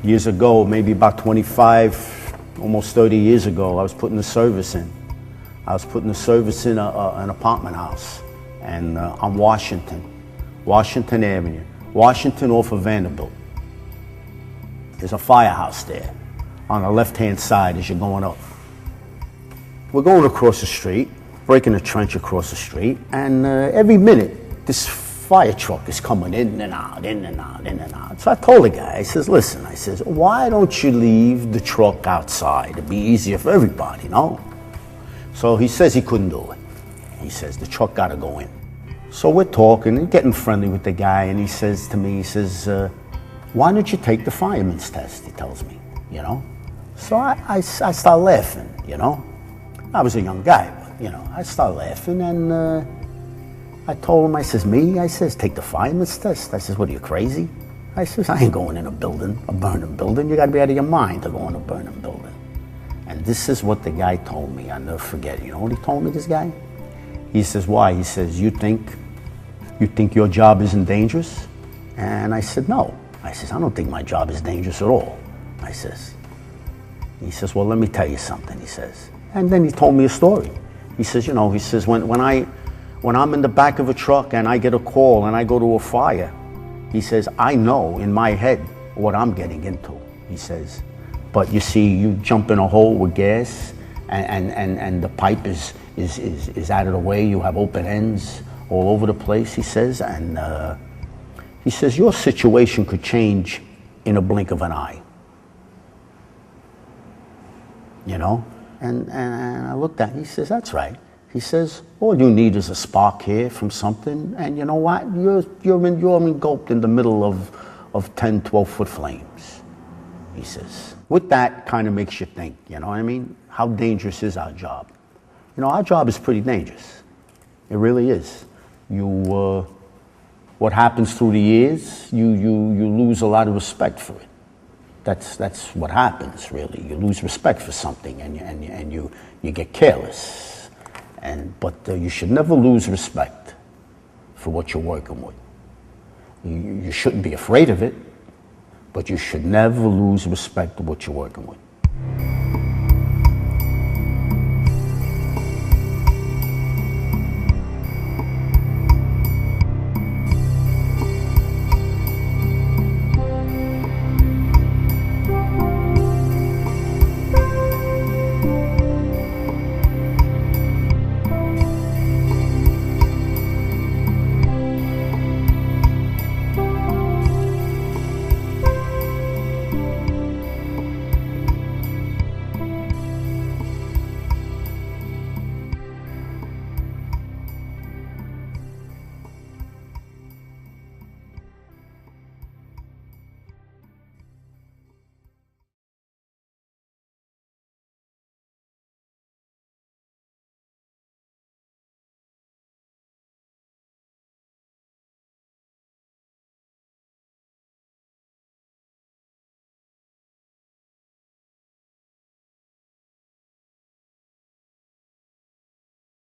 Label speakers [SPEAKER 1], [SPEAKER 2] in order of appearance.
[SPEAKER 1] Years ago, maybe about 25, almost 30 years ago, I was putting the service in. I was putting the service in an apartment house and on Washington Avenue. Washington off of Vanderbilt. There's a firehouse there on the left-hand side as you're going up. We're going across the street, breaking a trench across the street, and every minute this fire truck is coming in and out, in and out, in and out. So I told the guy, I says, listen, I says, why don't you leave the truck outside? It'd be easier for everybody, no? So he says he couldn't do it. He says, the truck gotta go in. So we're talking and getting friendly with the guy, and he says to me, he says, why don't you take the fireman's test, he tells me, you know? So I start laughing, you know? I was a young guy, but, you know, I start laughing, and I told him, I says, me? I says, take the fireman's test. I says, what, are you crazy? I says, I ain't going in a burning building. You gotta be out of your mind to go in a burning building. And this is what the guy told me. I'll never forget it. You know what he told me, this guy? He says, why? He says, you think your job isn't dangerous? And I said, no. I says, I don't think my job is dangerous at all. I says, he says, well, let me tell you something, he says. And then he told me a story. He says, you know, he says, when I'm in the back of a truck and I get a call and I go to a fire, he says, I know in my head what I'm getting into, he says. But you see, you jump in a hole with gas and the pipe is out of the way, you have open ends all over the place, he says, and he says, your situation could change in a blink of an eye. You know? And I looked at him, he says, that's right. He says, all you need is a spark here from something, and you know what? You're engulfed in the middle of 10, 12-foot flames, he says. With that, kind of makes you think, you know what I mean? How dangerous is our job? You know, our job is pretty dangerous. It really is. What happens through the years, you lose a lot of respect for it. That's what happens, really. You lose respect for something, and you get careless. But you should never lose respect for what you're working with. You shouldn't be afraid of it, but you should never lose respect for what you're working with.